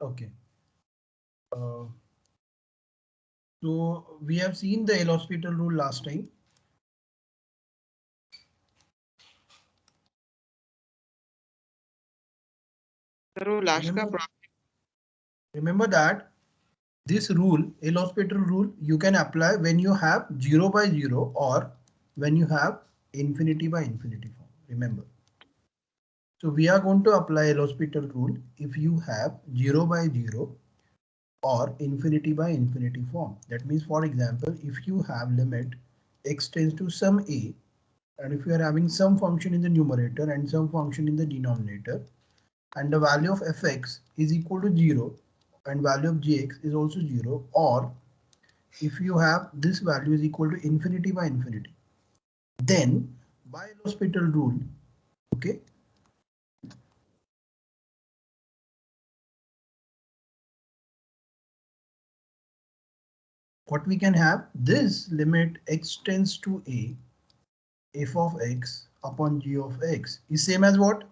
Okay. So we have seen the L'Hospital rule last time. Sir वो last का Remember, remember that this rule, L'Hospital rule, you can apply when you have 0 by 0 or when you have infinity by infinity form. Remember. So we are going to apply L'Hospital rule if you have 0 by 0 or infinity by infinity form. That means, for example, if you have limit x tends to some a, and if you are having some function in the numerator and some function in the denominator, and the value of fx is equal to 0 and value of gx is also 0, or if you have this value is equal to infinity by infinity, then by L'Hospital rule, okay, what we can have, this limit x tends to a, f of x upon g of x is same as what?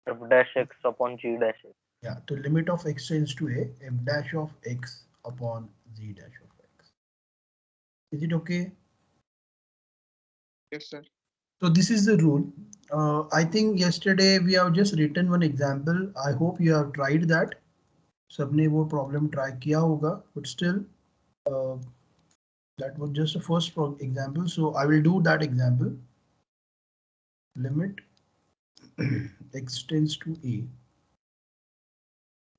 f dash x upon g dash x. Yeah, to limit of x tends to a, f dash of x upon z dash of x. Is it okay? yes sir. So this is the rule. I think yesterday we have just written one example. I hope you have tried that. सबने वो problem try किया होगा, but still uh, that was just a first example. So I will do that example. Limit x tends to a,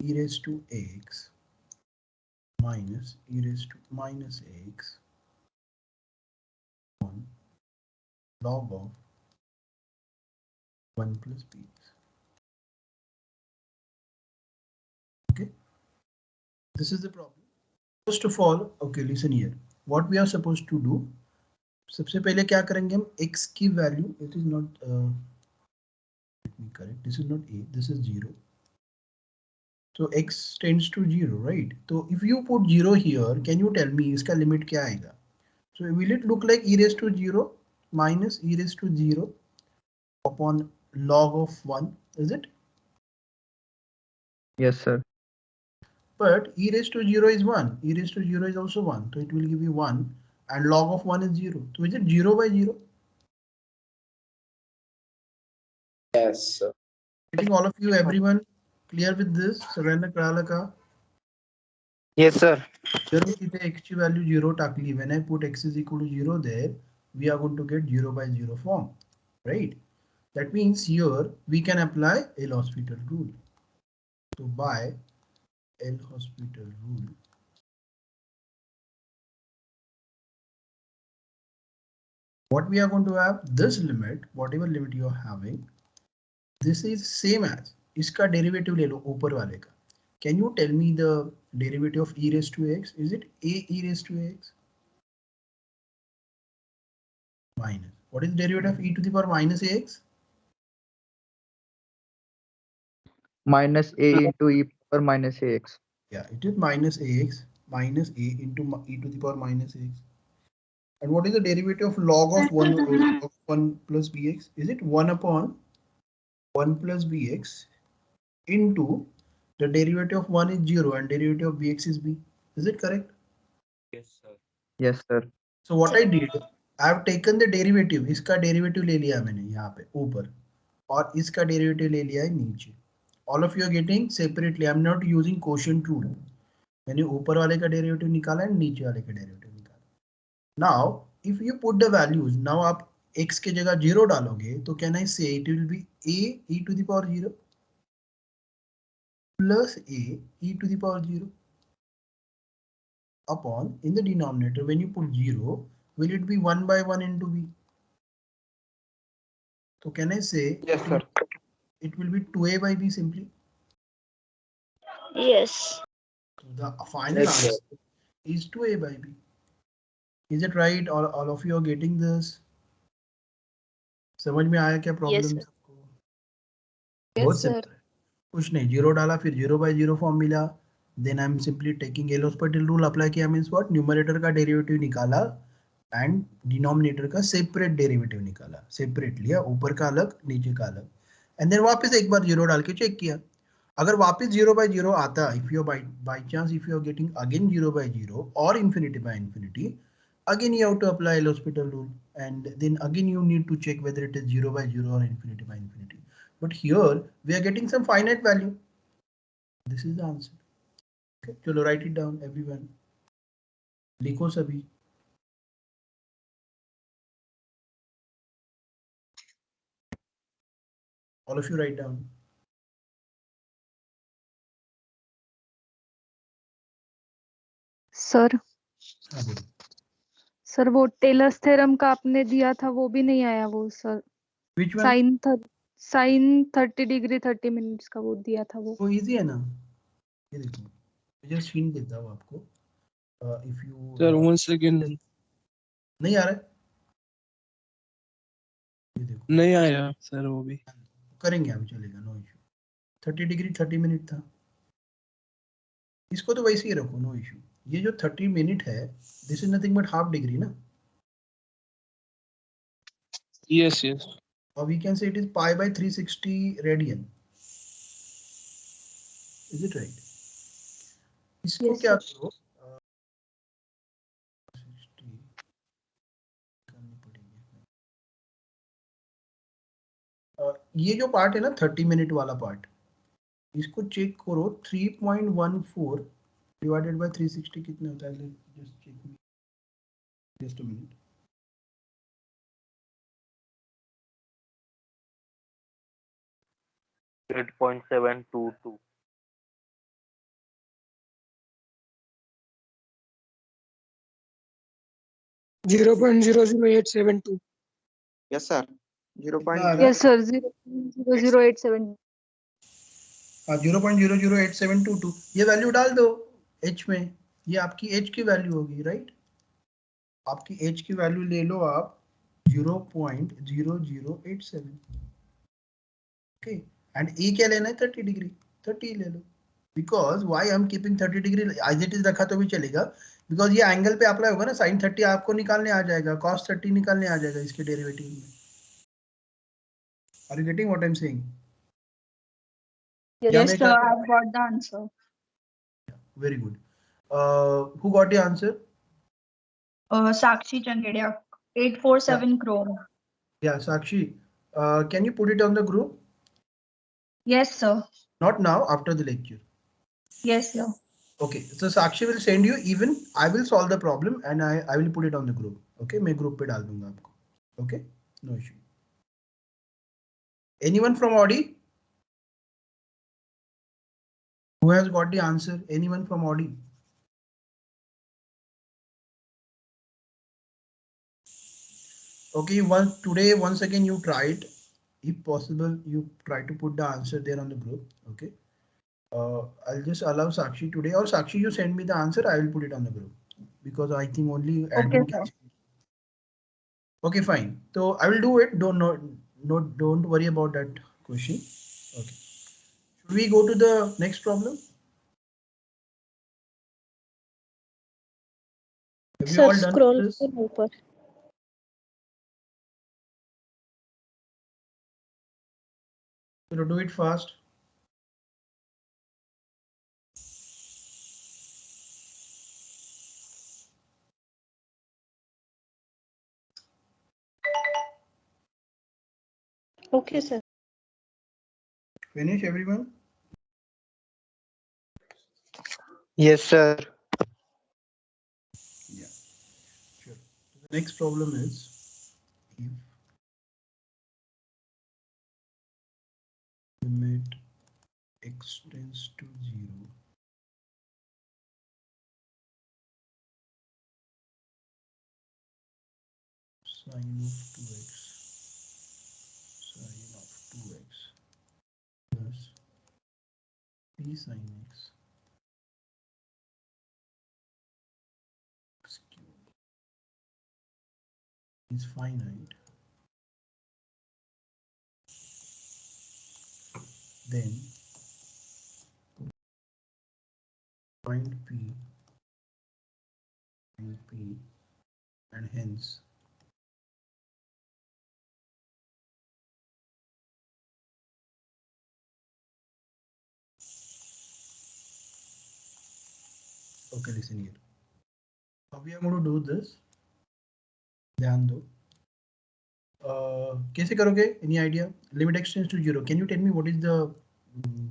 e raised to x minus e raised to minus x on log of 1 plus bx. Okay, this is the problem. First of all, okay, listen here. What we are supposed to do? सबसे पहले क्या करेंगे हम x की value, it is not let me correct, this is not a, this is 0. So x tends to 0, right? So if you put 0 here, can you tell me इसका limit क्या आएगा? So will it look like e raised to 0 minus e raised to 0 upon log of 1, is it? Yes, sir. But e raised to 0 is 1, e raised to 0 is also 1, so it will give you 1, and log of 1 is 0. So is it 0 by 0? Yes, sir. I think all of you, everyone clear with this? सगळ्यांना कळालं का? Yes, sir. जर मी तिथे x ची value 0 टाकली, when I put x is equal to 0 there, we are going to get 0 by 0 form, right? That means here we can apply L'Hospital rule. So by L'Hospital rule, what we are going to have, this limit, whatever limit you are having, this is same as इसका derivative ले लो ऊपर वाले का. Can you tell me the derivative of e raised to x? Is it a e raised to x minus, what is the derivative of e to the power minus ax? Minus a into e power minus ax. Yeah, it is minus ax minus a into e to the power minus ax. And what is the derivative of log of 1 of 1 plus bx? Is it 1 upon 1 plus bx into the derivative of 1 is 0 and derivative of bx is b? Is it correct? Yes, sir. Yes, sir. So what I did, I have taken the derivative. इसका derivative ले लिया मैंने यहाँ पे ऊपर, और इसका derivative ले लिया है नीचे. All of you are getting separately. I'm not using quotient rule. मैंने ऊपर वाले का derivative निकाला है, नीचे वाले का derivative निकाला. Now, if you put the values, now आप x के जगह 0 डालोगे, तो can I say it will be a e to the power 0 plus a e to the power 0 upon, in the denominator, when you put 0, will it be 1 by 1 into b? So can I say Yes, sir. it will be 2a by b simply? Yes. So the final Yes, sir. answer is 2a by b. Is it right? All of you are getting this? समझ में आया क्या problem Yes, sir. सबको? बहुत Yes, sir. Simple है. कुछ नहीं, 0 डाला, फिर 0 by 0 फॉर्म मिला. Then I'm simply taking L'Hospital rule apply किया, means what? Numerator का derivative निकाला and denominator का separate derivative निकाला. Separate लिया, ऊपर का अलग, नीचे का अलग. एंड देन वापस एक बार 0 डाल के चेक किया. अगर वापस 0/0 आता, if you by chance if you are getting again 0/0 or infinity by infinity, again you have to apply L'Hospital rule, and then again you need to check whether it is 0/0 or infinity by infinity. But here we are getting some finite value. This is the answer. Okay, चलो write it down everyone. लिखो सभी. All of you write down. Sir हाँ बोलो. Sir वो tailors theorem का आपने दिया था वो भी नहीं आया वो sir. Which one? Sine 30 degree 30 minutes का वो दिया था वो. वो easy है ना. ये देखो, मैं just hint देता हूँ आपको. If you Sir, once again. नहीं आ रहा है. ये देखो. नहीं आया सर वो भी. करेंगे हम, चलेगा, नो इशू. 30 डिग्री 30 मिनट था. इसको तो वैसे ही रखो, नो इशू. ये जो 30 मिनट है, this is nothing but half degree ना. Yes, yes. और we can say it is pi by 360 radian. Is it right? इसको Yes, क्या sir. करो, 60 करनी पड़ेगी. ये जो पार्ट है ना 30 मिनट वाला पार्ट, इसको चेक करो. 3.14 डिवाइडेड बाय 360 कितने होता है? Just check, just a minute. Eight point 722. 0.00872. Yes, sir. कितना आ रहा है? Yes, sir. 0.00872. 0.008722. ये वैल्यू डाल दो h में. ये आपकी h की वैल्यू होगी, राइट? आपकी h की वैल्यू ले लो आप 0.0087. ओके, एंड e क्या लेना है? 30 डिग्री. 30 ले लो. Because why I am keeping 30 degree as it is रखा तो भी चलेगा, बिकॉज ये एंगल पे अप्लाई होगा ना. साइन 30 आपको निकालने आ जाएगा, कॉस 30 निकालने आ जाएगा इसके डेरिवेटिव में. Are you getting what I am saying? Yes, sir, I've got the answer. Very good. Who got the answer? Sakshi Changedia, 847 Chrome. Yeah, Sakshi. Can you put it on the group? Yes, sir. Not now, after the lecture. Yes, sir. Okay, so Sakshi will send you, even I will solve the problem and I will put it on the group. Okay, मैं group पे डाल दूंगा आपको. Okay, no issue. Anyone from Audi? Who has got the answer? Anyone from Audi? Okay, once again you try it. If possible, you try to put the answer there on the group. Okay. I'll just allow Sakshi today, or Sakshi, you send me the answer. I will put it on the group because I think only admin can. Okay, fine. So I will do it. Don't worry about that question. Okay. Should we go to the next problem? Have you all done scroll this? ऊपर. So do it fast. Okay, sir. Finish, everyone. Yes, sir. Yeah, sure. So the next problem is, if limit x tends to 0, sine of 2x plus p sin x cubed is finite, then find p and p, and hence Okay, listen here. How we are going to do this? ध्यान दो. कैसे करोगे? Any idea? Limit extends to 0. Can you tell me what is the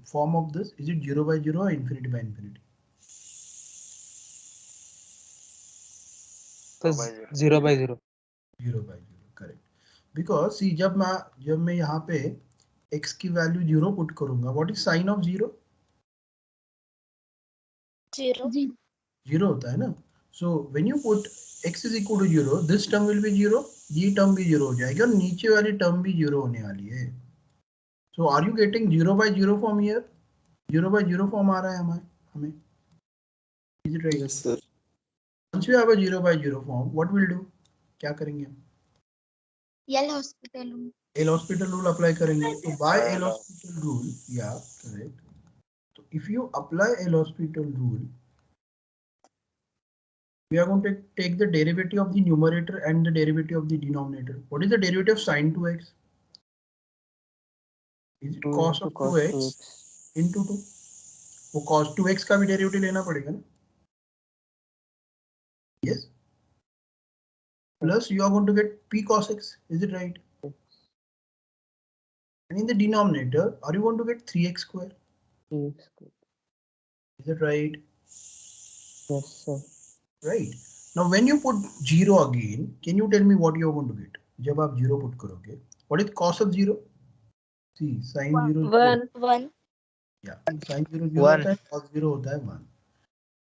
form of this? Is it 0 by 0 or infinity by infinity? So 0 by 0. 0 by 0, correct. Because see, जब मैं यहाँ पे x की value 0 put करूंगा, what is sign of 0? 0. 0 होता है ना. So when you put x is equal to 0, this term will be 0, ये term भी 0 हो जाएगी और नीचे वाली term भी 0 होने वाली है. So are you getting 0 by 0 form here? 0 by 0 form आ रहा है हमें. Is it right? Yes, sir. Once you have a 0 by 0 form, what will do? क्या करेंगे हम? L'Hospital rule apply करेंगे. तो by L'Hospital rule, yeah, correct. So if you apply L'Hospital rule, we are going to take the derivative of the numerator and the derivative of the denominator. What is the derivative of sin 2x? Is it cos of 2x into 2? वो cos 2x का भी derivative लेना पड़ेगा ना? Yes. Plus you are going to get p cos x. Is it right? And in the denominator, are you going to get 3x square? 3x square. Is it right? Yes, sir. Right. Now when you put 0 again, can you tell me what you are going to get? जब आप 0 put करोगे, what is cos of 0? See, sin 0 1. 1. yeah, sin 0 0 होता है, cos 0 होता है 1.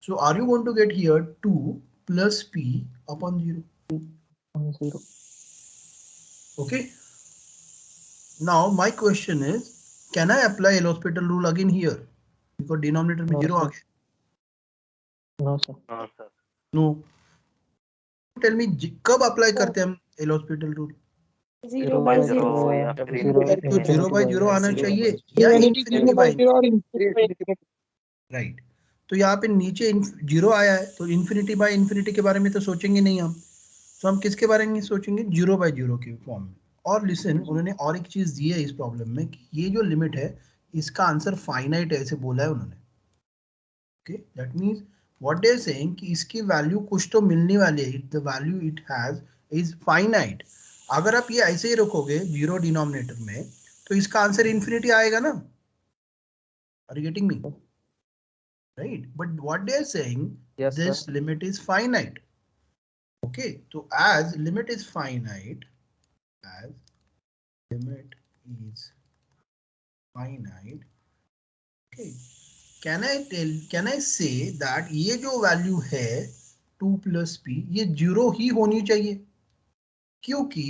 So are you going to get here 2 plus p upon 0? 0. Okay. Now my question is, can I apply L'Hospital rule again here? Because denominator में 0 आ गया. No, sir. No, sir. No. Tell me कब apply करते हैं हम L'Hospital rule? 0 by 0. या फिर तो 0 by 0 आना चाहिए या infinity by infinity? Right. तो यहाँ पे नीचे 0 आया है, तो infinity by infinity के बारे में तो सोचेंगे नहीं हम. तो हम किसके बारे में सोचेंगे? 0 by 0 के फॉर्म में. और लिसन, उन्होंने और एक चीज दी है इस प्रॉब्लम में कि ये जो लिमिट है इसका आंसर फाइनाइट है, ऐसे बोला है उन्होंने. Okay, that means what they are saying कि इसकी वैल्यू कुछ तो मिलने वाली है. The value it has is finite. अगर आप ये ऐसे ही रखोगे 0 डिनोमिनेटर में तो इसका आंसर इन्फिनिटी आएगा ना. Are you getting me? Right. But what they are saying, this limit is finite. Okay, तो as limit is finite, as limit is finite, okay, can I say that ये जो value है 2 plus p ये 0 ही होनी चाहिए, क्योंकि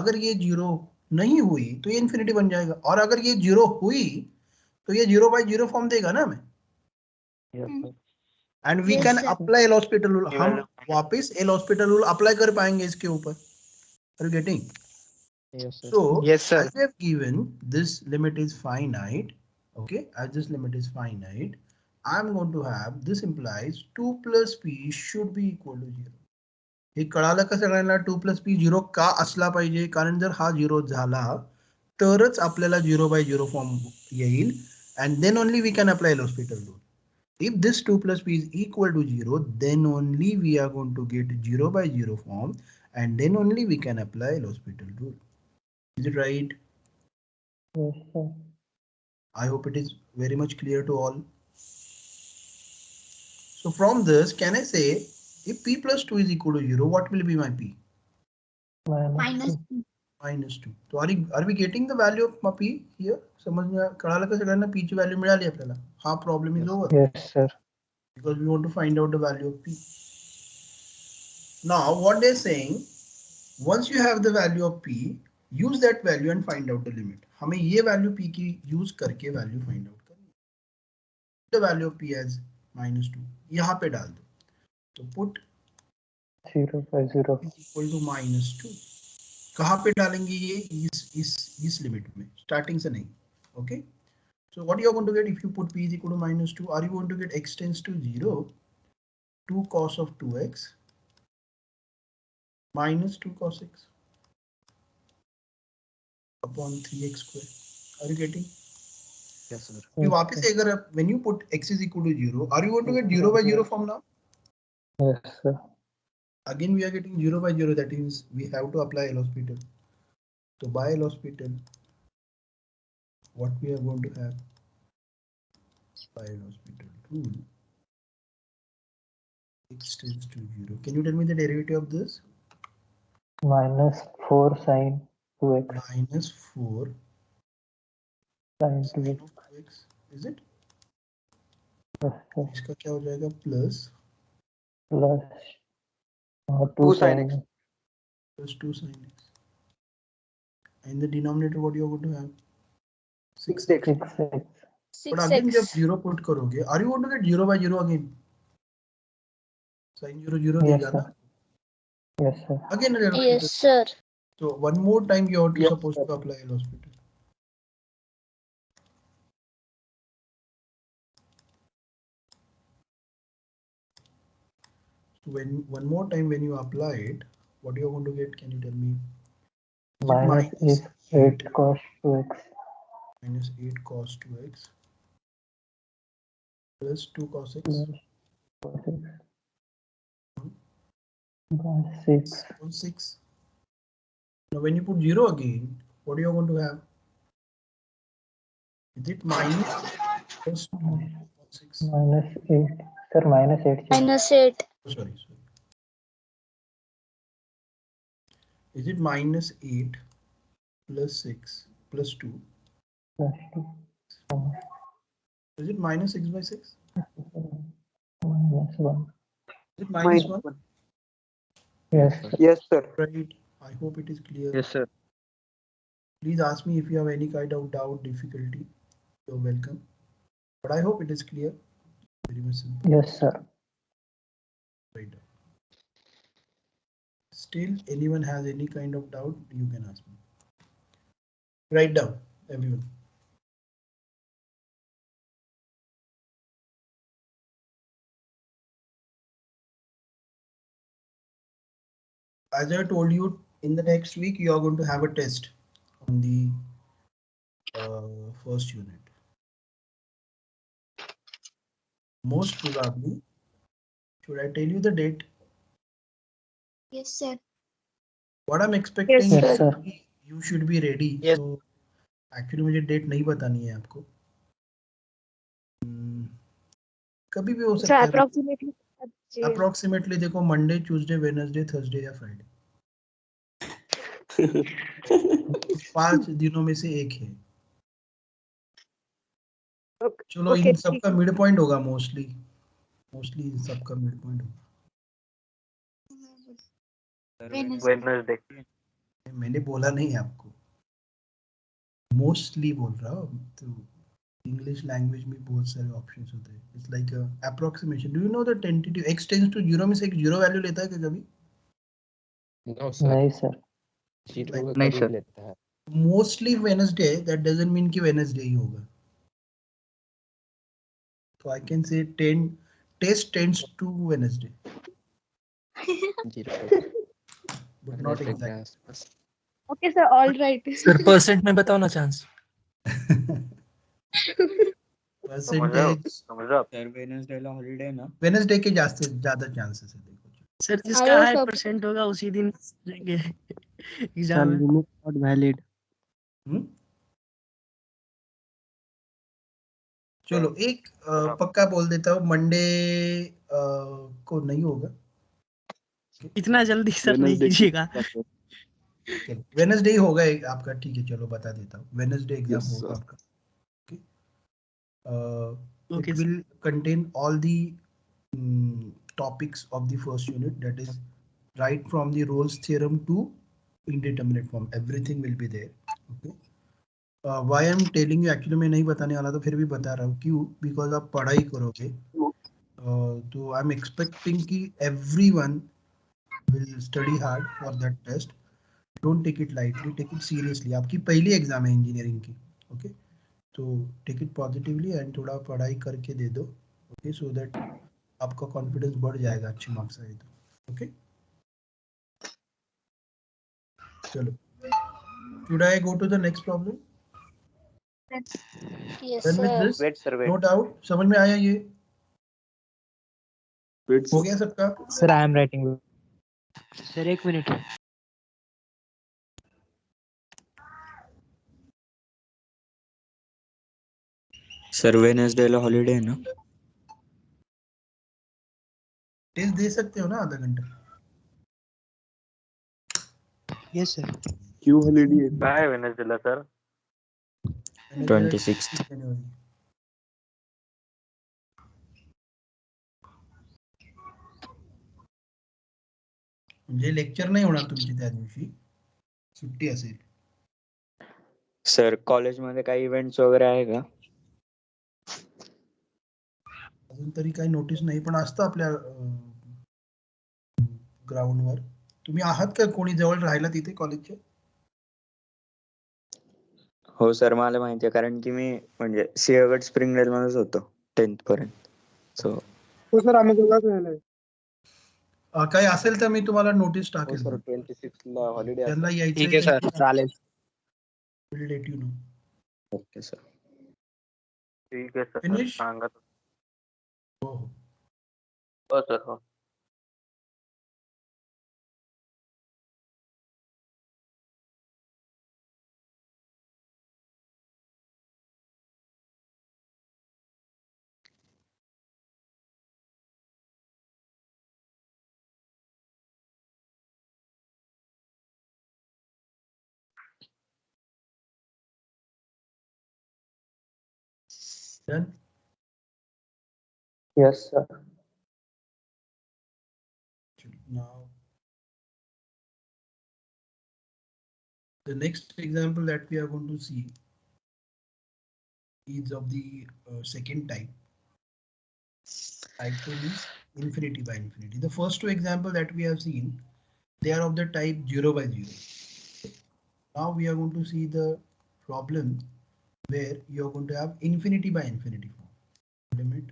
अगर ये 0 नहीं हुई तो ये इंफिनिटी बन जाएगा, और अगर ये 0 हुई तो ये 0 by 0 फॉर्म देगा ना हमें. And we can apply L'Hospital rule. हम वापस L'Hospital रूल अप्लाई कर पाएंगे इसके ऊपर. Are you getting? Yes, sir. So, Yes, sir. as we have given this limit is finite, okay, as this limit is finite, I'm going to have, this implies 2 plus p should be equal to 0. हे कळालं का सगळ्यांना? 2 plus p 0 का असला पाहिजे? कारण जर हा 0 झाला तरच आपल्याला 0 by 0 फॉर्म येईल, and then only we can apply L'Hospital rule. If this 2 plus p is equal to 0, then only we are going to get 0 by 0 form, and then only we can apply L'Hospital rule. Is it right? Yes, sir. I hope it is very much clear to all. So from this, can I say if p plus 2 is equal to 0, what will be my p? Minus 2. Minus 2. So are we getting the value of my p here? समझ में कळालं का सगळ्यांना? p ची value मिळाली आपल्याला. हा problem is over. Yes, sir. Because we want to find out the value of p. Now what they're saying, once you have the value of p, use that value and find out the limit. हमें ये value p की use करके value find out करनी है. The value of p as -2 यहाँ पे डाल दो. तो पुट 0 by 0. Equal to -2. कहाँ पे डालेंगे ये? इस लिमिट में, स्टार्टिंग से नहीं. Okay, so what you are going to get if you put p is equal to -2? Are you going to get x tends to 0 2 cos of 2x minus 2 cos x upon 3x square. Are you getting? Yes, sir. वापस से अगर when you put x is equal to 0, are you going to get 0 by 0 form now? Yes, sir. Again, we are getting 0 by 0. That means we have to apply L'Hospital. So by L'Hospital, what we are going to have? By L'Hospital rule, x tends to 0. Can you tell me the derivative of this? Minus 4 sin 2x. Minus 4 Sin sin 2x. of 2x. Is it? Yes, sir. इसका क्या हो जाएगा? Plus Plus 2 sin x. plus 2 sin x. And the denominator, what you are going to have? 6x. 6x. But again, जब 6x. 0 put करोगे, are you going to get 0 by 0 again? Sin 0 0 Yes, देगा sir. ना? Yes, sir. Again, L'Hospital. Yes, sir. So one more time you are Yes, supposed sir. to apply L'Hospital. So when one more time when you apply it, what you are going to get? Can you tell me? Is it Minus 8 cos 2x. minus 8 cos 2x plus 2 cos x Plus cos x. By 6. on 6. Now when you put 0 again, what are you going to have? Is it minus plus 2 on 6? Minus 8. Sir, minus 8. Minus 8. Oh, sorry. Is it minus 8 plus 6 plus 2? Plus 2. Is it minus 6 by 6? Minus 1. Is it minus 1? Yes, sir. Yes, sir. Right. I hope it is clear. Yes, sir. Please ask me if you have any kind of doubt, difficulty. You're welcome. But I hope it is clear. Very much simple. Yes, sir. Right. Still, anyone has any kind of doubt, you can ask me. Write down, everyone. As I told you, in the next week, you are going to have a test on the first unit. Most probably, should I tell you the date? Yes, sir. What I'm expecting Yes, Yes, is sir. you should be ready. Yes. So actually मुझे date नहीं बतानी है आपको. कभी भी हो सकता है. approximately Approximately देखो मंडे, ट्यूसडे, वेडनेसडे, थर्सडे या फ्राइडे. 5 दिनों में से एक है. चलो इन सबका मिड पॉइंट होगा मोस्टली इन सबका मिड पॉइंट होगा. Wednesday. मैंने बोला नहीं आपको, मोस्टली बोल रहा हूँ. तो इंग्लिश लैंग्वेज में बहुत सारे ऑप्शंस होते हैं. It's like approximation. Do you know the tentative x tends to 0 में से एक 0 वैल्यू लेता है क्या कभी? No, sir. नहीं, सर. जीरो का नहीं, करीब सर. लेता है. Mostly Wednesday, that doesn't mean कि वेडनेसडे ही होगा. तो I can say test tends to Wednesday, zero but not exact. okay sir, all right. Sir percent में बताओ ना चांस. परसेंटेज समझ रहे हो? सर वेडनेसडे ला हॉलिडे ना. वेडनेसडे के ज्यादा चांसेस है. देखो सर Hello, जिसका हाई sir. परसेंट होगा उसी दिन जाएंगे एग्जाम में. Not valid. चलो एक पक्का बोल देता हूँ, मंडे को नहीं होगा. इतना जल्दी सर नहीं कीजिएगा. वेडनेसडे ही होगा आपका. ठीक है, चलो बता देता हूँ. वेडनेसडे एग्जाम Yes, होगा sir. आपका. Okay, It will contain all the topics of the first unit, that is right from the Rolle's theorem to indeterminate form. Everything will be there. Okay. Why I'm telling you, actually मैं नहीं बताने वाला था, फिर भी बता रहा हूँ. क्यों? Because आप पढ़ाई करोगे. तो I'm expecting कि everyone will study hard for that test. Don't take it lightly, take it seriously. आपकी पहली एग्जाम है इंजीनियरिंग की. ओके, तो टेक इट पॉजिटिवली एंड थोड़ा पढ़ाई करके दे दो. ओके, सो दैट आपका कॉन्फिडेंस बढ़ जाएगा अच्छे मार्क्स आए तो. ओके, चलो. Should I go to the next problem? Yes, Done with sir. this? Wait, sir, wait. No doubt. समझ में आया ये? हो गया सबका? Sir, I am writing. Sir एक मिनट. सर वेडनेसडेला हॉलिडे है ना? टेस्ट दे सकते हो ना आधा घंटा? Yes sir. क्यों हॉलिडे? काय आहे वेनेसडेला सर? 26th. जनवरी. म्हणजे लेक्चर नाही होणार तुमची त्या दिवशी, सुट्टी असेल. सर कॉलेजमध्ये काही इव्हेंट्स वगैरे आहे का? अजून तरी काही नोटीस नाही, पण असतं आपल्या ग्राउंडवर. तुम्ही आहात का कोणी जवळ राहायला तिथे कॉलेजच्या? हो सर, मला माहिती आहे, कारण की मी म्हणजे सिंहगड स्प्रिंगडेल मध्येच होतो 10th पर्यंत. सो हो सर, आम्ही दोघांच राहिलोय. काही असेल तर मी तुम्हाला नोटीस टाकेल. सर 26 ला हॉलिडे त्यांना यायचं ठीक आहे सर, चालेल. Will let you know. Okay sir. ठीक आहे सर, Finish? सांगा. हो हो. हो सर, हो. Done? Yes, sir. Now, the next example that we are going to see is of the second type. Type 2 means infinity by infinity. The first two examples that we have seen, they are of the type 0 by 0. Now we are going to see the problem where you are going to have infinity by infinity form. Limit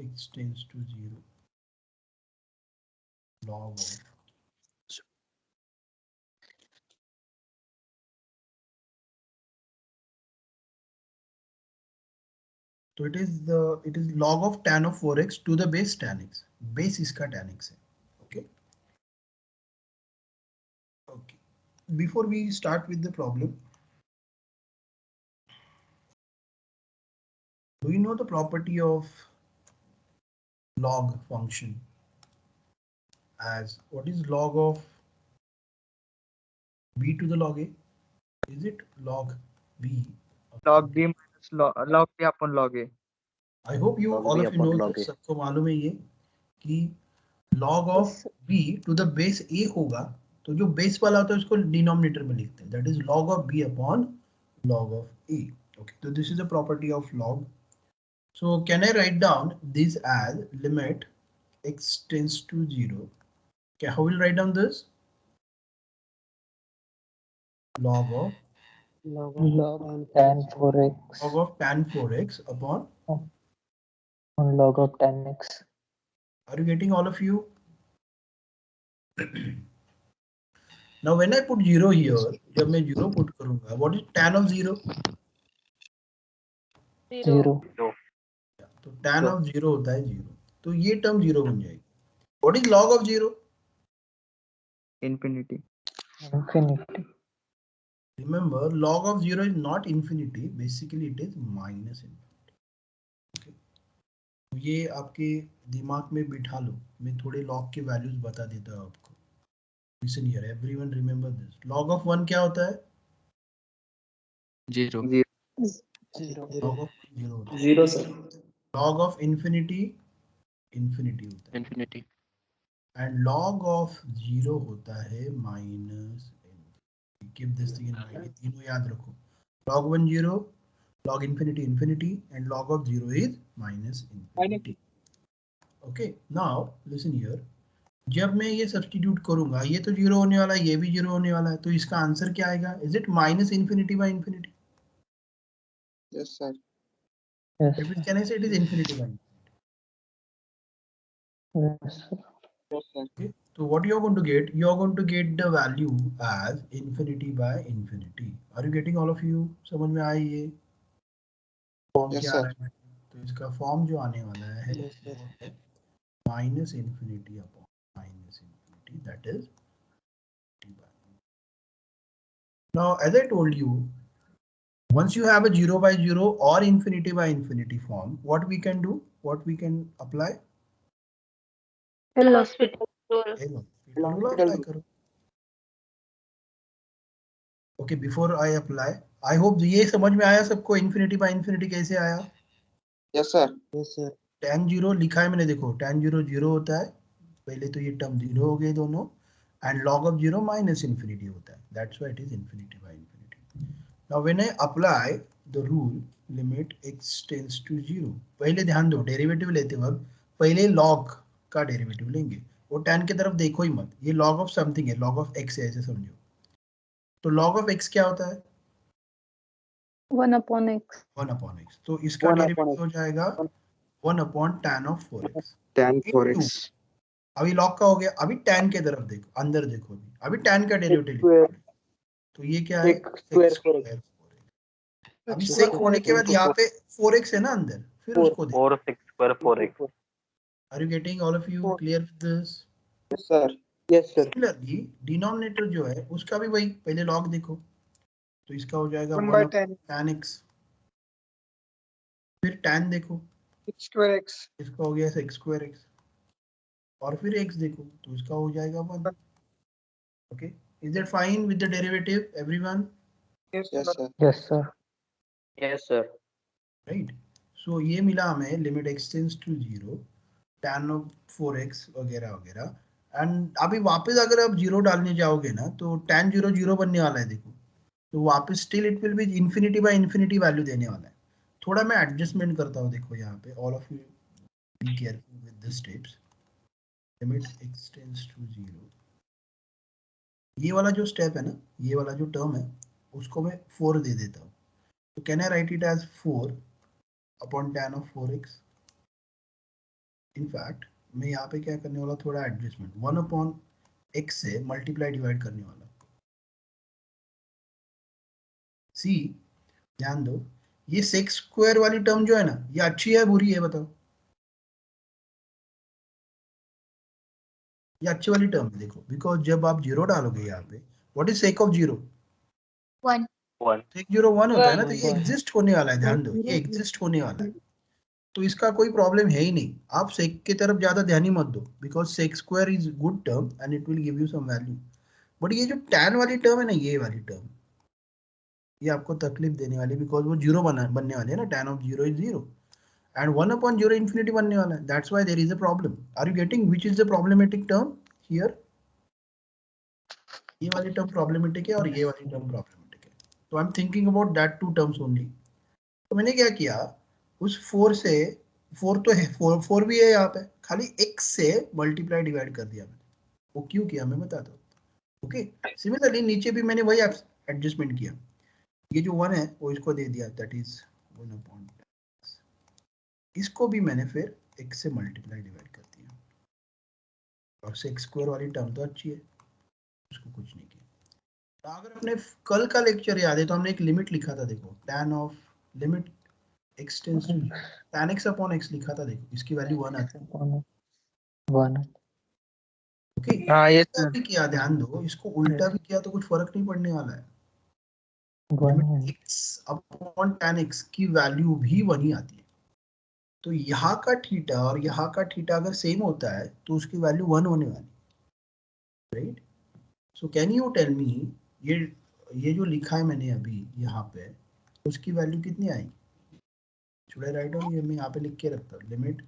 x tends to 0 log of तो it is log of tan of 4x to the base tan x. Base इसका tan x है. Okay. Okay. Before we start with the problem, do you know the property of log function? As what is log of b to the log a? Is it log b? Log b minus log b upon log a. I hope you Log all b of you upon know log this. a. सबको मालूम है ये कि log of b to the base a होगा, तो जो base वाला होता है उसको denominator में लिखते हैं. That is log of b upon log of a. Okay, so this is a property of log. So can I write down this as limit x tends to 0? Okay, how will I write down this? Log of Log tan 4x log of tan 4x upon on log of tan x. Are you getting all of you? Now when I put 0 here, जब मैं 0 put करूंगा, what is tan of 0? 0. तो tan of 0 होता है 0, तो ये term 0 बन जाएगी. What is log of 0? Infinity. Infinity. Remember, log of 0 is not infinity. Basically, it is minus infinity. Okay. तो ये आपके दिमाग में बिठा लो. मैं थोड़े log के वैल्यूज बता देता हूँ आपको. Listen here, everyone remember this. Log of 1 क्या होता है? 0. Log of 0 होता है. 0 sir. Log of infinity होता है. Infinity. And log of 0 होता है minus infinity. Keep this thing in mind. ये तीनों याद रखो. Log 1 0, log infinity infinity, and log of 0 is minus infinity. Okay. Now listen here. जब मैं ये सब्स्टिट्यूट करूंगा, ये तो 0 होने वाला है, ये भी 0 होने वाला है, तो इसका आंसर क्या आएगा? Is it minus infinity by infinity? Yes sir. Yes. Can I say it is infinity by infinity? Yes, sir. Yes sir. Okay. So what you are going to get? You are going to get the value as infinity by infinity. Are you getting all of you? समझ में आई ये? Form Yes क्या आ sir. रहा है? तो इसका form जो आने वाला है Yes sir. minus infinity upon minus infinity, that is t by. Now, as I told you, once you have a 0 by 0 or infinity by infinity form, what we can do? What we can apply? L'Hospital rule. L'Hospital rule apply करो. Okay, before I apply, I hope ये समझ में आया सबको infinity by infinity कैसे आया? Yes, sir. Yes, sir. tan 0 लिखा है मैंने, देखो tan 0 0 होता है, पहले तो ये टर्म 0 हो गए दोनों, and log of 0 minus infinity होता है, that's why it is infinity by infinity. Now when I apply the rule limit x tends to 0, पहले ध्यान दो डेरिवेटिव लेते वक्त पहले log का डेरिवेटिव लेंगे, वो tan की तरफ देखो ही मत, ये log of something है, log of x है ऐसे समझो. तो log of x क्या होता है? 1 upon x. 1 upon x. तो इसका डेरिवेटिव हो जाएगा 1 upon tan of 4x. Tan 4x. अभी log का हो गया, अभी tan के तरफ देखो, अंदर देखो, अभी tan का डेरिवेटिव तो ये क्या है? sec². अभी sec होने के बाद यहाँ पे 4x है ना अंदर, फिर उसको देखो. 4 sec² 4x. Are you getting all of you clear with this? Yes, sir. Yes, sir. Similarly, denominator जो है उसका भी वही, पहले log देखो, तो इसका हो जाएगा 1 1 by tan x. फिर tan देखो, sec²x. इसका हो गया sec²x. और फिर x देखो, तो इसका हो जाएगा 1. Okay, is that fine with the derivative, everyone? Yes, sir. Yes, sir. Yes, sir. Right. So ये मिला हमें limit x tends to 0, tan of 4x वगैरह वगैरह. एंड अभी वापस अगर आप 0 डालने जाओगे ना, तो tan 0 0 बनने वाला है, देखो, तो वापस still it will B infinity by infinity value देने वाला है. थोड़ा मैं एडजस्टमेंट करता हूँ, देखो यहाँ पे, all of you be careful with this steps. Limit x tends to 0, ये वाला जो स्टेप है ना, ये वाला जो टर्म है, उसको मैं 4 दे देता हूँ. तो can I write it as 4 upon tan of 4x. In fact मैं यहाँ पे क्या करने वाला, थोड़ा एडजस्टमेंट, 1 अपॉन x से मल्टीप्लाई डिवाइड करने वाला. सी ध्यान दो, ये sec² वाली टर्म जो है ना, ये अच्छी है बुरी है बताओ? ये अच्छी वाली टर्म है, देखो, बिकॉज जब आप 0 डालोगे यहाँ पे, what is sec of 0? 1. 1. sec 0 1 होता है ना, तो ये एग्जिस्ट होने वाला है, ध्यान दो, ये एग्जिस्ट होने वाला है, तो इसका कोई प्रॉब्लम है ही नहीं. आप sec की तरफ ज्यादा ध्यान ही मत दो, because sec² is good term and it will give you some value. But ये जो tan वाली टर्म है ना, ये वाली टर्म, ये आपको तकलीफ देने वाली, बिकॉज वो 0 बनने वाले है ना, tan of 0 is 0 and 1 upon 0 infinity बनने वाला है. That's why there is a problem. Are you getting which is the problematic term here? ये वाली टर्म प्रॉब्लमेटिक है और ये वाली टर्म प्रॉब्लमेटिक है. तो I am thinking about that two terms only. तो मैंने क्या किया, उस 4 से, 4 तो है, 4 भी है यहाँ पे, खाली x से मल्टीप्लाई डिवाइड कर दिया मैंने. वो क्यों किया मैं बताता हूँ. ओके, सिमिलरली नीचे भी मैंने वही एडजस्टमेंट किया. ये जो 1 है वो इसको दे दिया, दैट इज 1 अपॉन x. इसको भी मैंने फिर x से मल्टीप्लाई डिवाइड कर दिया. और sec² वाली टर्म तो अच्छी है, उसको कुछ नहीं किया. तो अगर अपने कल का लेक्चर याद है तो हमने एक लिमिट लिखा था, देखो, tan of limit x tends to tan x upon x लिखा था, देखो इसकी वैल्यू 1 आती है. 1. ओके, हाँ, yes, इसका भी किया, ध्यान दो, इसको उल्टा भी किया तो कुछ फर्क नहीं पड़ने वाला है. 1. x अपॉन tan x की वैल्यू भी 1 ही आती है. तो यहाँ का थीटा और यहाँ का थीटा अगर सेम होता है तो उसकी वैल्यू 1 होने वाली, right? So can you tell me, ये जो लिखा है मैंने अभी यहाँ पे, उसकी वैल्यू कितनी आएगी? Should I write down? ये मैं यहाँ पे लिख के रखता हूँ, limit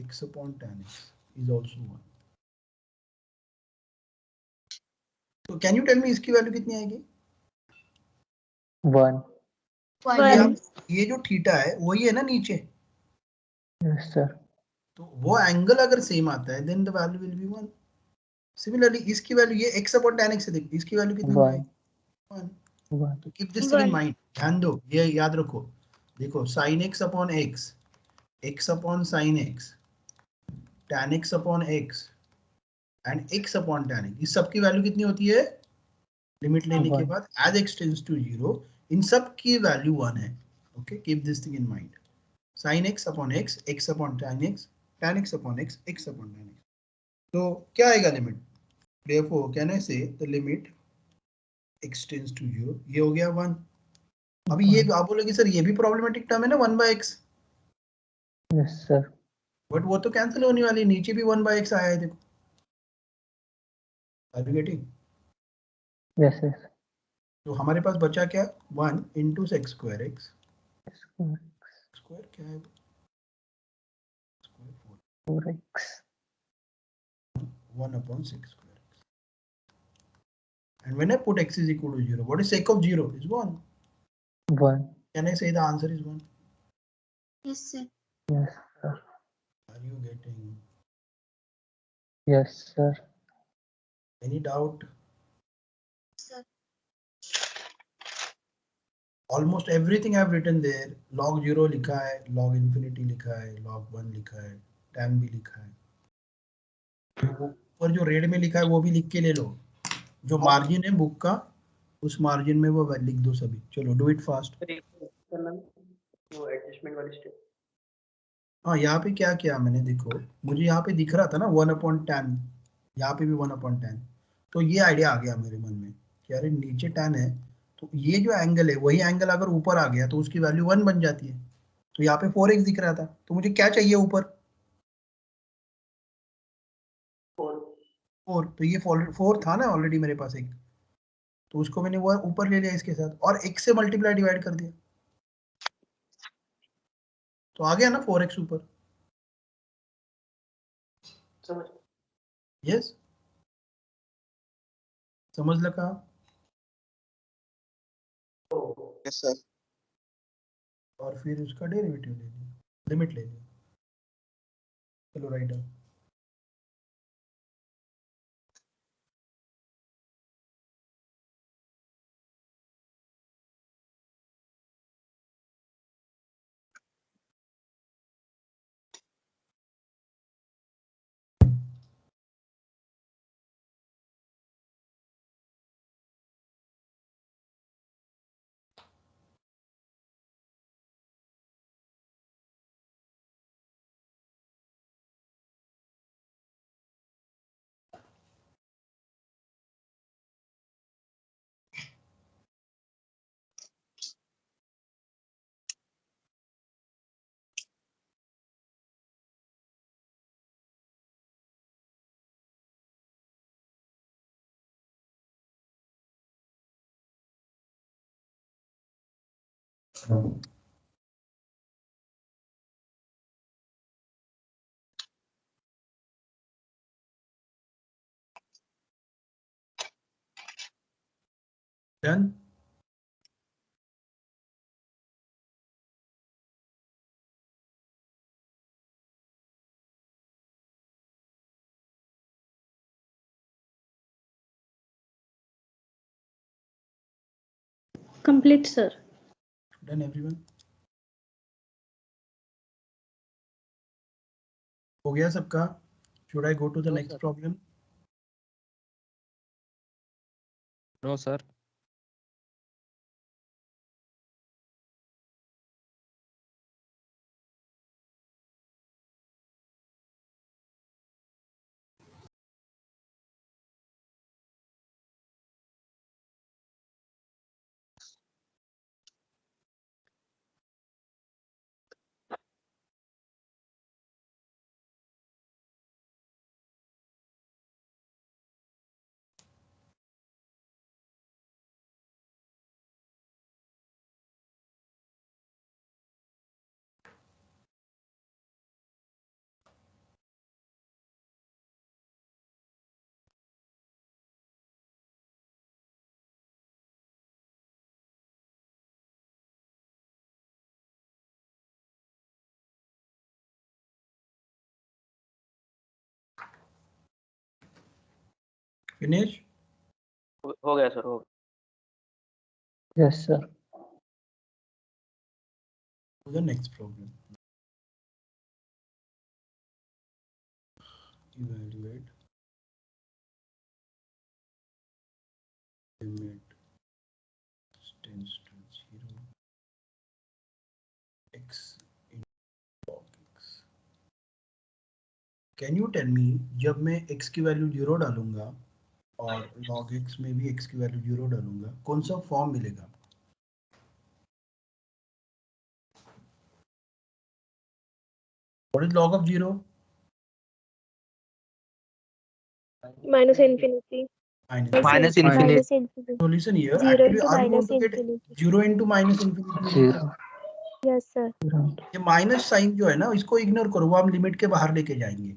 x upon tan x is also 1. तो कैन यू टेल मी इसकी वैल्यू कितनी आएगी? 1. 1. ये जो थीटा है वही है ना नीचे, Yes, sir. तो वो एंगल अगर सेम आता है then the value will be 1. Similarly इसकी वैल्यू, ये x upon tan x है, देखो इसकी वैल्यू कितनी आएगी? 1. 1. तो keep this thing in mind, ध्यान दो, ये याद रखो. देखो sin x upon x, x upon sin x, tan x upon x and x upon tan x, इस सब की वैल्यू कितनी होती है लिमिट लेने के बाद? as x tends to 0, इन सब की वैल्यू 1 है. Okay, keep this thing in mind. sin x upon x, x upon tan x upon x, x upon tan x. तो क्या आएगा limit? Therefore, can I say the limit x tends to 0? ये हो गया 1. अभी ये आप बोलोगे सर ये भी प्रॉब्लमेटिक टर्म है ना 1 by x. Yes, sir. But वो तो कैंसिल होने वाली है, नीचे भी 1 by x आया है देखो. Are you getting? Yes, yes. तो हमारे पास बचा क्या? 1 into sec square x. Square क्या है? Square 4x. 1 upon sec square x. And when I put x is equal to 0, what is sec of 0? Is 1. 1. Can I say the answer is 1? Yes, sir. Yes, sir. Are you getting? Yes, sir. Any doubt? Sir. Almost everything I've written there. Log 0 लिखा है, log infinity लिखा है, log 1 लिखा है, tan भी लिखा है. वो ऊपर जो रेड में लिखा है वो भी लिख के ले लो. जो मार्जिन है बुक का, उस मार्जिन में वो लिख दो सभी. चलो डू इट फास्ट. वो एडजस्टमेंट वाली स्टेप. हाँ, यहाँ पे क्या किया मैंने, देखो मुझे यहाँ पे दिख रहा था ना 1/10. यहाँ पे भी 1/10. तो ये आइडिया आ गया मेरे मन में कि अरे नीचे tan है, तो ये जो एंगल है वही एंगल अगर ऊपर आ गया तो उसकी वैल्यू 1 बन जाती है. तो यहाँ पे 4x दिख रहा था, तो मुझे क्या चाहिए ऊपर? 4. तो ये 4 था ना ऑलरेडी मेरे पास एक, तो उसको मैंने वो ऊपर ले लिया इसके साथ और x से मल्टीप्लाई डिवाइड कर दिया, तो आ गया ना 4x ऊपर. समझ. यस, समझ लगा. Yes, sir. और फिर उसका डेरिवेटिव ले लिया, लिमिट ले लिया. चलो write down. Done. Complete, sir. Done everyone. हो गया सबका? Should I go to the No, next sir. Problem? No sir. Finish. हो गया सर, हो गया. Yes, sir. To the next problem. Evaluate limit tends to 0. Can you tell me, जब मैं x की वैल्यू 0 डालूंगा और log x में भी x की वैल्यू 0 डालूंगा, कौन सा फॉर्म मिलेगा? What is log of 0? minus infinity. Minus infinity. So listen here, 0 actually into are you going minus to get infinity. 0 into minus infinity? Zero. Yes, sir. ये minus sign जो है ना, इसको इग्नोर करो, वो हम लिमिट के बाहर लेके जाएंगे.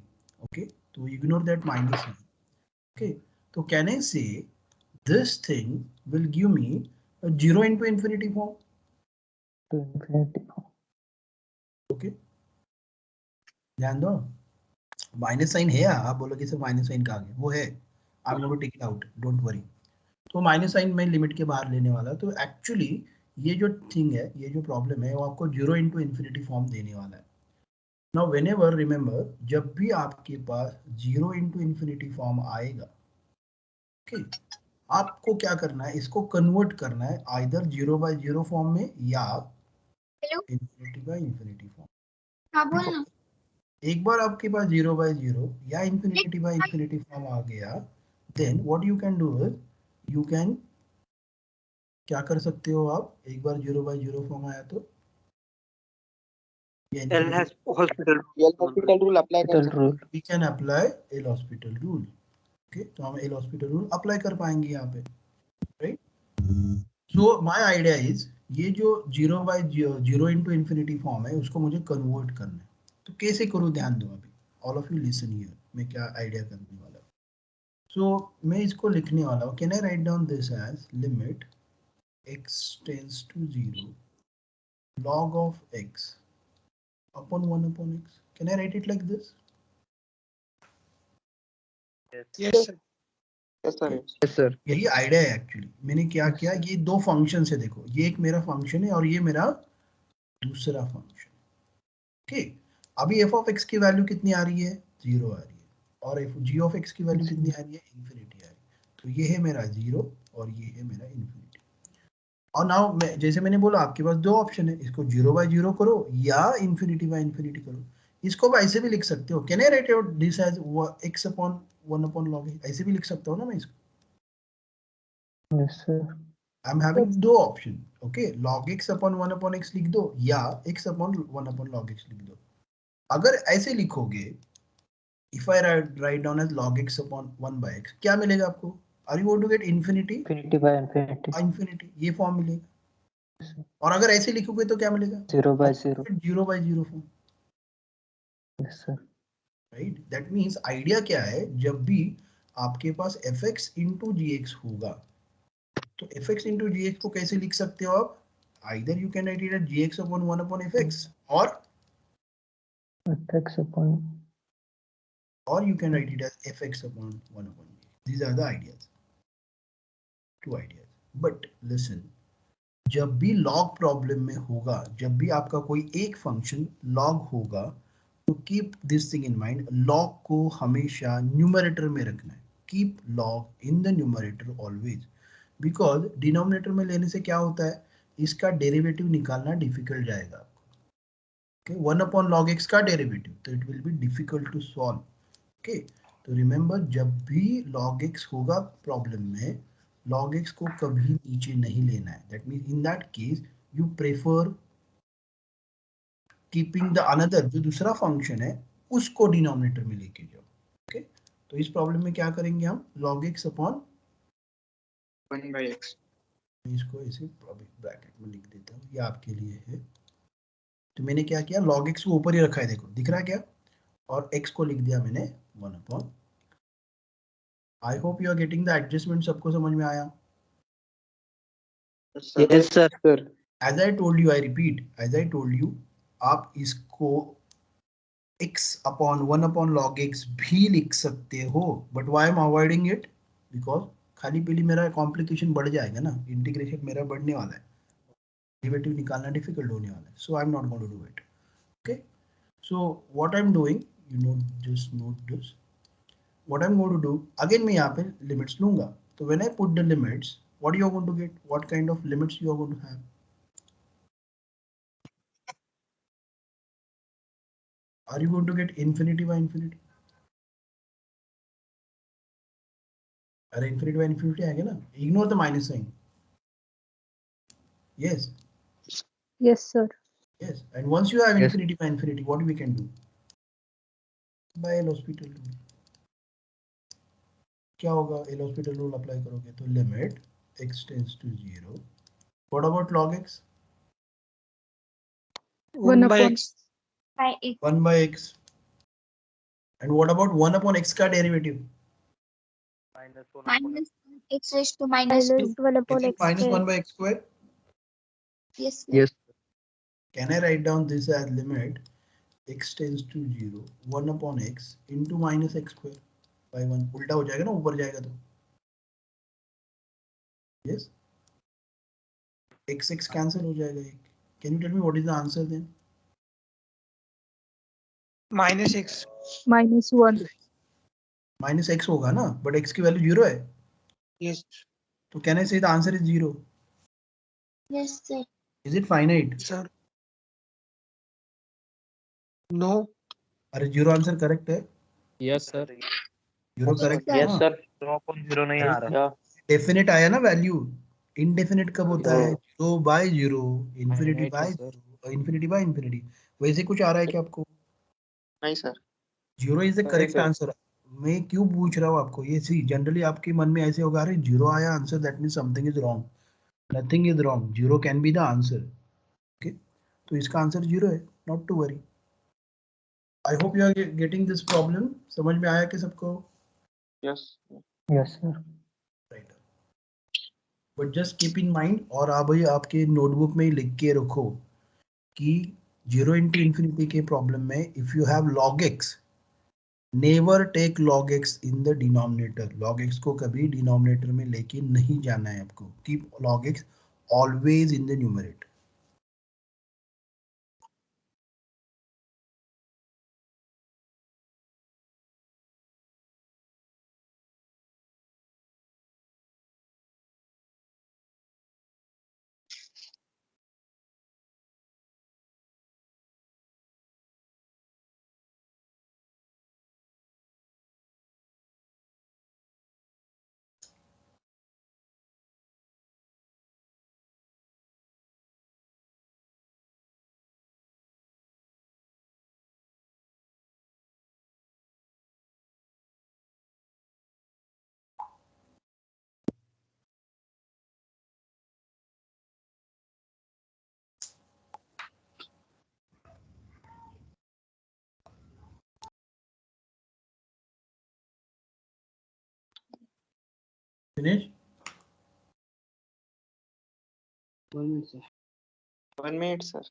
ओके, तो ignore that minus sign. Okay, तो can I say this thing will give me 0 into infinity form. To infinity. Okay, ध्यान दो, माइनस साइन है. आप बोलोगे सर माइनस साइन कहाँ गया? वो है, I am going to take it out, don't worry. तो माइनस साइन मैं लिमिट के बाहर लेने वाला. तो एक्चुअली ये जो थिंग है, ये जो प्रॉब्लम है, वो आपको 0 into infinity फॉर्म देने वाला है. नाउ व्हेनेवर, रिमेंबर, जब भी आपके पास 0 into infinity फॉर्म आएगा, ओके, आपको क्या करना है, इसको कन्वर्ट करना है आइदर 0/0 फॉर्म में या infinity/infinity फॉर्म. हाँ बोल ना. एक बार आपके पास 0/0 या infinity/infinity फॉर्म आ गया, then what you can do is, you can क्या कर सकते हो आप, एक बार 0/0 फॉर्म आया तो एल हॉस्पिटल रूल अप्लाई कर सकते rule. We can apply L Hospital rule. Okay, तो हम एल हॉस्पिटल रूल अप्लाई कर पाएंगे यहाँ पे, right. So my idea is, ये जो 0/0 into infinity फॉर्म है, उसको मुझे कन्वर्ट करना है. तो कैसे करूँ, ध्यान दो अभी, all of you listen here, मैं क्या आइडिया करने वाला हूँ. सो मैं इसको लिखने वाला हूँ, can I write down this age limit x tends to 0 log of x upon 1 upon x. Can I write it like this? Yes sir. Yes, sir. यही आइडिया है एक्चुअली. मैंने क्या किया, ये दो फंक्शन है, देखो, ये एक मेरा फंक्शन है और ये मेरा दूसरा फंक्शन. ओके, अभी f of x की वैल्यू कितनी आ रही है? 0 आ रही है. और g of x की वैल्यू कितनी आ रही है? इन्फिनिटी आ रही है. तो ये है मेरा 0 और ये है मेरा इन्फिनिटी. और नाउ मैं, जैसे मैंने बोला, आपके पास दो ऑप्शन है, इसको 0/0 करो या infinity/infinity करो. इसको आप ऐसे भी लिख सकते हो. Can I write out this as x upon 1 upon log x? ऐसे भी लिख सकता हूँ ना मैं इसको. Yes, sir. I am having दो option. Okay, log x upon 1 upon x लिख दो या x upon 1 upon log x लिख दो. अगर ऐसे लिखोगे, if I write down as log x upon 1 by x, क्या मिलेगा आपको? Are you going to get infinity? Infinity/infinity. Infinity, ये फॉर्म मिलेगा. और अगर ऐसे लिखोगे तो क्या मिलेगा? 0/0. 0/0 form. Yes, sir. Right, that means idea क्या है, जब भी आपके पास fx into gx होगा, तो fx into gx को कैसे लिख सकते हो आप? Either you can write it as gx upon 1 upon fx और Fx upon. you can write it as fx upon 1 upon gx. These are the ideas, two ideas. But listen, जब भी log problem में होगा, जब भी आपका कोई एक फंक्शन लॉग होगा, तो keep this thing in mind, log को हमेशा न्यूमरेटर में रखना है. Keep log in the numerator always, because denominator में लेने से क्या होता है, इसका डेरिवेटिव निकालना डिफिकल्ट जाएगा आपको. ओके, 1 अपॉन लॉग एक्स का डेरिवेटिव, तो it will be difficult to solve. Okay, तो रिमेंबर, जब भी लॉग एक्स होगा प्रॉब्लम में, log x को कभी नीचे नहीं लेना है. That means in that case you prefer keeping the another, जो दूसरा फंक्शन है उसको डिनोमिनेटर में लेके जाओ. ओके, तो इस प्रॉब्लम में क्या करेंगे हम, log x अपॉन 1/x. इसको ऐसे ब्रैकेट में लिख देता हूँ, ये आपके लिए है. तो मैंने क्या किया, log x को ऊपर ही रखा है, देखो दिख रहा है क्या, और x को लिख दिया मैंने 1 upon. I hope you are getting the adjustment. सबको समझ में आया? Yes, sir. As I told you, I repeat, as I told you, आप इसको x upon 1 upon log x भी लिख सकते हो. But why I'm avoiding it? Because खाली पीली मेरा कॉम्प्लिकेशन बढ़ जाएगा ना, इंटीग्रेशन मेरा बढ़ने वाला है, डेरिवेटिव निकालना डिफिकल्ट होने वाला है. So I'm not going to do it. Okay. So what I'm doing, you know, just note this. What I'm going to do, again मैं यहाँ पे लिमिट्स लूंगा. तो when I put the limits, what you are going to get? What kind of limits you are going to have? Are you going to get infinity by infinity? अरे infinity by infinity आएगा ना. Ignore the minus sign. Yes. Yes, sir. Yes. And once you have Yes. infinity by infinity, what we can do? By L'Hospital rule. क्या होगा? L'Hospital rule apply करोगे तो limit x tends to 0. What about log x? 1 by upon x. by x. 1 by x. And what about 1 upon x का derivative? minus 1 upon Minus x raised to minus 2. minus 1 upon Is it x minus square. 1 by x square? Yes, sir. Yes. Can I write down this as limit x tends to 0 1 upon x into minus x square by 1? उल्टा हो जाएगा ना, ऊपर जाएगा तो. Yes. x cancel हो जाएगा एक. Can you tell me what is the answer then? Minus x. Minus 1. Minus x होगा ना, but x की वैल्यू 0 है. Yes. तो can I say the answer is 0? Yes, sir. Is it finite? Sir. No. अरे 0 answer correct है. Yes, sir. 0 correct है. yes sir 2 upon 0 नहीं आ रहा. डेफिनेट आया ना वैल्यू. इनडेफिनेट कब होता है? 0 by 0, infinity Finite by है, sir. 0, infinity by infinity. वैसे कुछ आ रहा है क्या आपको? नहीं sir. 0 is the correct sir. Answer. मैं क्यों पूछ रहा हूँ आपको? ये सी जनरली आपके मन में ऐसे होगा, अरे 0 आया answer, that means something is wrong. Nothing is wrong. 0 can be the answer. Okay, तो इसका आंसर 0 है. Not to worry. I hope you are getting this problem. समझ में आया कि सबको? Yes. Yes, sir. Right. But just keep in mind, और आप भाई आपके नोटबुक में ही लिख के रखो कि 0 into infinity के प्रॉब्लम में if you have log x, never take log x in the denominator. log x को कभी डिनोमिनेटर में लेके नहीं जाना है आपको. Keep log x always in the numerator. Finish. 1 minute, sir. 1 minute sir.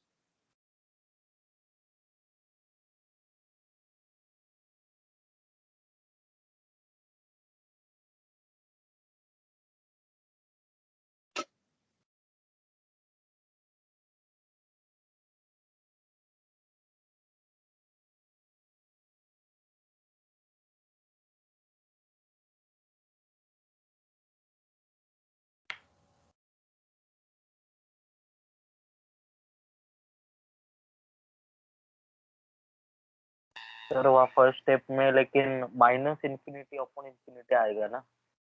Sir वहाँ फर्स्ट स्टेप में लेकिन माइनस इन्फिनिटी अपॉन इन्फिनिटी आएगा ना.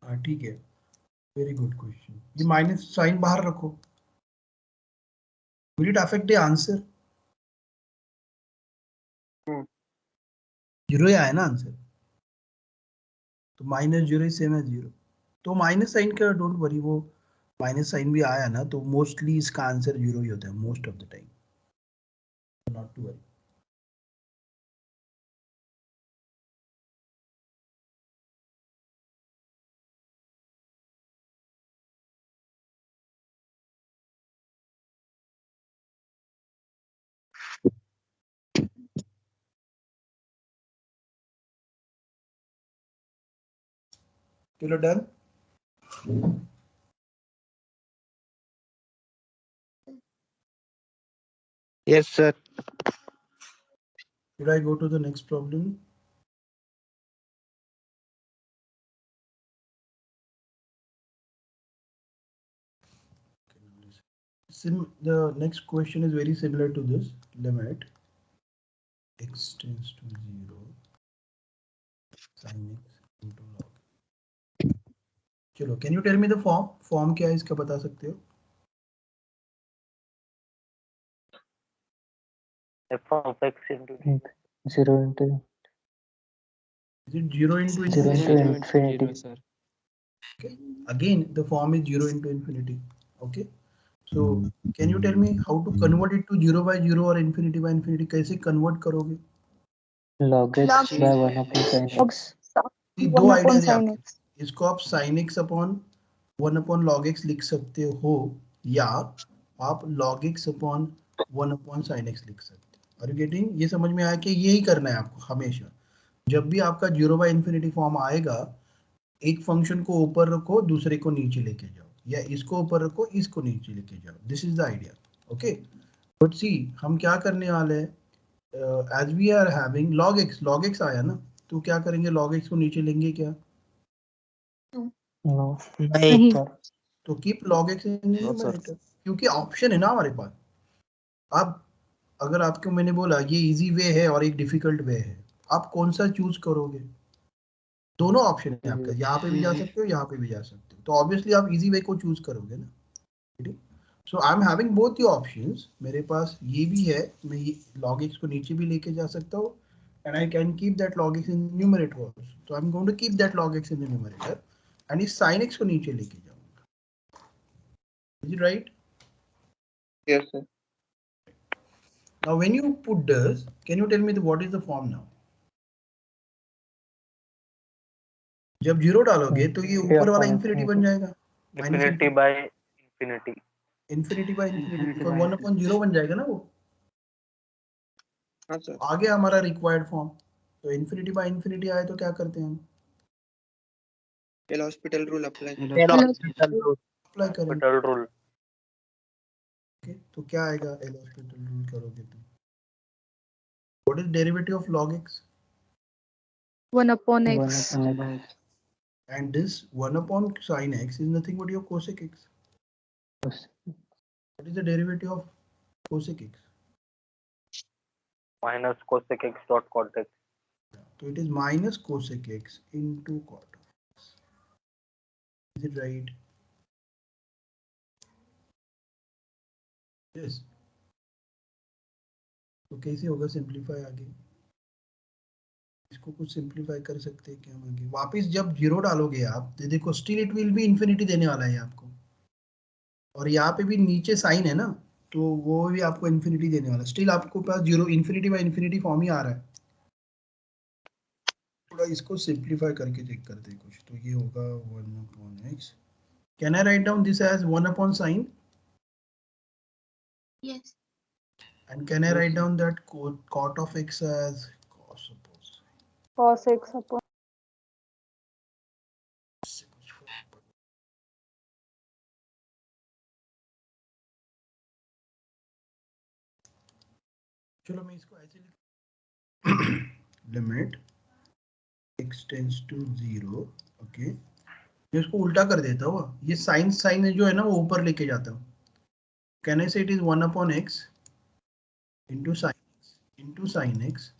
हाँ ठीक है. Very good question. ये माइनस साइन बाहर रखो. Will it affect the answer? 0 ही आया ना आंसर. तो माइनस 0 सेम है 0. तो माइनस साइन का डोंट वरी, वो माइनस साइन भी आया ना तो मोस्टली इसका आंसर 0 ही होता है most of the time. Not to worry. चलो done. Yes, sir. Should I go to the next problem? The next question is very similar to this. Limit x tends to 0 sin x into log. चलो, can you tell me the form? Form क्या है इसका, बता सकते हो? f of x into d. 0 into Is it 0 into 0 infinity? into infinity. sir. Okay. Again, the form is 0 into infinity. Okay. So, can you tell me how to convert it to 0 by 0 or infinity by infinity? कैसे convert करोगे? Log x by 1 upon sin x. ये दो ideas है आपके। इसको आप sin x upon 1 upon log x लिख सकते हो, या आप log x upon 1 upon sin x लिख सकते हो। Are you getting? ये समझ में आया कि यही करना है आपको हमेशा। जब भी आपका 0 बाय इन्फिनिटी फॉर्म आएगा, एक फंक्शन को ऊपर रखो, दूसरे को नीचे लेके जाओ, या इसको ऊपर रखो, इसको नीचे लेके जाओ। This is the idea. Okay, but see हम क्या करने वाले हैं, as we are having log x आया ना, तो क्या करेंगे, log x को नीचे लेंगे क्या? No. नहीं तो keep log x in numerator, क्योंकि ऑप्शन है ना हमारे पास। अब अगर आपको मैंने बोला ये इजी वे है और एक डिफिकल्ट वे है, आप कौन सा चूज करोगे? दोनों ऑप्शन है आपका, यहाँ पे भी जा सकते हो, यहाँ पे भी जा सकते हो, तो ऑब्वियसली आप इजी वे को चूज करोगे ना। So I am having both the options. मेरे पास ये भी है, मैं ये log x को नीचे भी लेके जा सकता हूँ, and I can keep that log x in numerator also. So I'm going to keep that log x in the numerator, and इस sin x को नीचे लेके जाऊंगा। Is it right? Yes, sir. Now when you put this, can you tell me what is the form now? जब 0 डालोगे तो ये ऊपर वाला इंफिनिटी बन जाएगा, Infinity by infinity. Infinity by infinity, because 1 upon 0 बन जाएगा ना वो। हाँ सर। आ गया हमारा रिक्वायर्ड फॉर्म। तो इंफिनिटी बाय इंफिनिटी आए तो क्या करते हैं हम? L Hospital rule apply apply करेंगे। Hospital rule. ओके, तो क्या आएगा एल हॉस्पिटल रूल करोगे तो? What is derivative of log x? 1 upon 1 x. upon x. And this 1 upon sin x is nothing but your cosec x. What is the derivative of cosec x? Minus cosec x dot cot x. So it is minus cosec x into cot x. Is it right? Yes. तो कैसे होगा simplify आगे? इसको कुछ simplify कर सकते हैं क्या हम आगे? वापस जब 0 डालोगे आप, तो देखो still it will B infinity देने वाला है आपको, और यहाँ पे भी नीचे साइन है ना, तो वो भी आपको इंफिनिटी देने वाला है। स्टिल आपको पास 0 इंफिनिटी बाय इंफिनिटी फॉर्म ही आ रहा है। थोड़ा इसको सिंप्लीफाई करके चेक करते हैं कुछ, तो ये होगा 1 upon x. Can I write down this as 1 upon sin? Yes. And can I write down that cot of x as cos of Cos x upon चलो मैं इसको ऐसे लिख limit x tends to 0। Okay, मैं इसको उल्टा कर देता हूँ, ये साइन जो है ना वो ऊपर लेके जाता हूँ। कैन आई से it is 1 upon x into sin x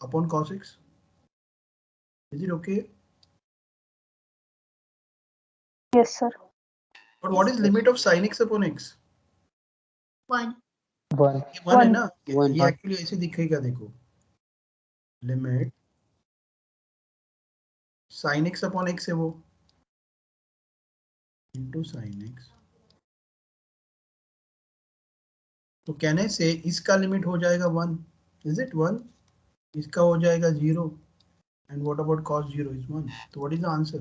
upon cos x? Is it okay? yes sir. But what is limit of sin x upon x? 1. 1. ये 1 है ना, One. ये एक्चुअली ऐसे दिखेगा, देखो limit sin x upon x है वो, into sin x। तो कैन आई से इसका लिमिट हो जाएगा 1, इज इट 1? इसका हो जाएगा 0, and what about cos 0 is 1। तो what is the answer?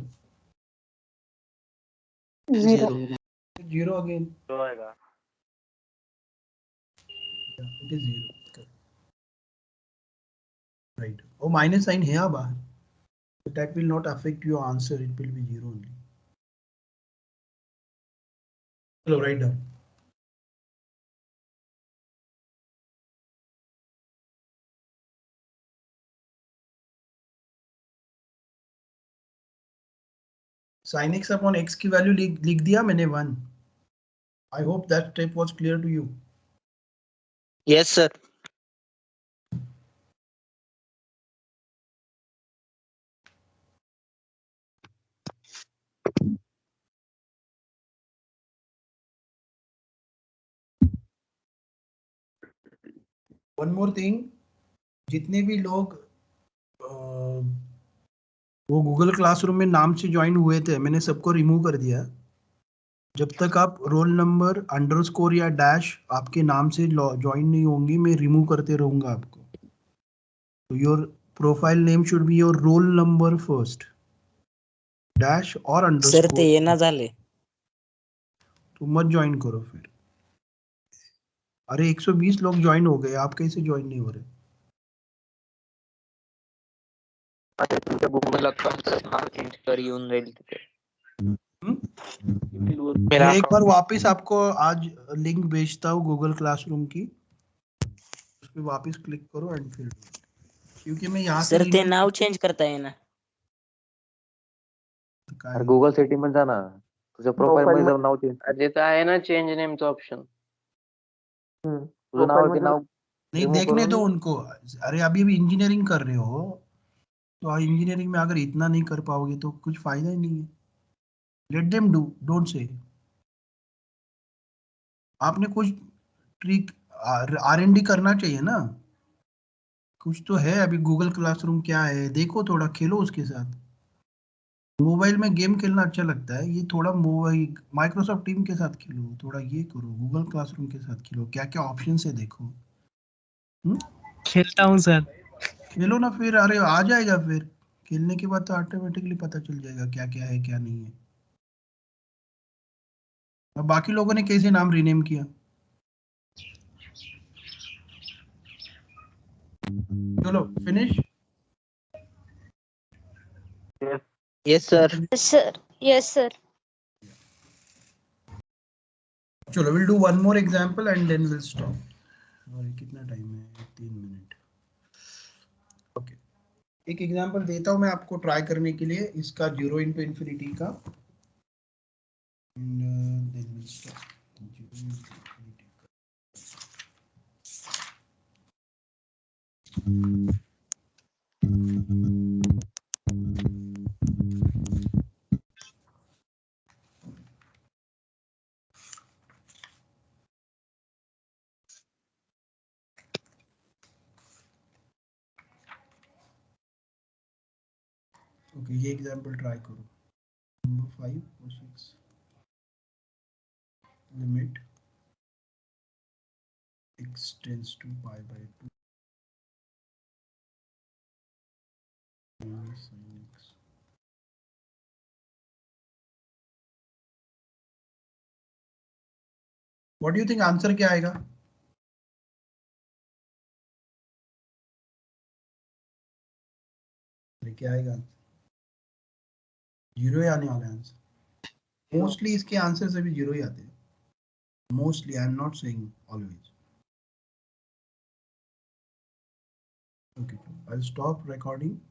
0. 0 again, जो आएगा। It is 0, right. और माइनस साइन है यहाँ बाहर, so that will not affect your answer, it will be 0 only. चलो write down. sin x upon x की value लिख दिया मैंने 1। I hope that step was clear to you. Yes, sir. One more thing, जितने भी लोग वो Google classroom में नाम से ज्वाइन हुए थे, मैंने सबको रिमूव कर दिया। जब तक आप रोल नंबर अंडरस्कोर या डैश आपके नाम से ज्वाइन नहीं होंगे, मैं रिमूव करते रहूंगा आपको। तो your profile name should be your roll number first, dash और सर अंडरस्कोर। ते ये ना झाले. तो मत ज्वाइन करो फिर। अरे 120 लोग ज्वाइन हो गए, आप कैसे ज्वाइन नहीं हो रहे? आता तुमच्या गुगल अकाउंटचं नाव चेंज कर येऊन जाईल तिथे. मैं एक बार वापस आपको आज लिंक भेजता हूँ गूगल क्लासरूम की, उस पर वापस क्लिक करो एंड फिर, क्योंकि मैं यहाँ से सर ते remove नाव चेंज करता येईना. काय- गुगल सेटिंग मध्ये जा ना, तुझ्या प्रोफाइल मध्ये जाऊन नाव चेंज. तिथं आहे ना चेंज नेमचं ऑप्शन. तुझं नाव ते नाव नहीं remove देखने करून- दो उनको। अरे अभी भी इंजीनियरिंग कर रहे हो, तो इंजीनियरिंग में अगर इतना नहीं कर पाओगे तो कुछ फायदा ही नहीं है। Let them do, don't say. आपने कुछ ट्रिक R&D करना चाहिए ना, कुछ तो है। अभी गूगल क्लासरूम क्या है देखो, थोड़ा खेलो उसके साथ। मोबाइल में गेम खेलना अच्छा लगता है, ये थोड़ा मोबाइल माइक्रोसॉफ्ट टीम के साथ खेलो, थोड़ा ये करो, गूगल क्लासरूम के साथ खेलो, क्या क्या ऑप्शन है देखो। खेलता हूँ सर. खेलो ना फिर, अरे आ जाएगा फिर, खेलने के बाद तो ऑटोमेटिकली पता चल जाएगा क्या क्या है क्या नहीं है। अब बाकी लोगों ने कैसे नाम रीनेम किया? चलो finish. Yes sir. Sir yes sir. चलो will do one more example and then will stop. और कितना टाइम है? 3 मिनट। ओके, एक एग्जांपल देता हूं मैं आपको ट्राई करने के लिए, इसका 0 into infinity का, and then we'll stop. 0 into infinity का। ओके, ये एग्जांपल ट्राई करो। नंबर 5 और 6 limit x tends to pi by 2 minus sin x। What do you think answer क्या आएगा? क्या आएगा? 0 ही आने वाला है आंसर। मोस्टली इसके आंसर सभी 0 ही आते हैं, mostly, I am not saying always. Okay, I will stop recording.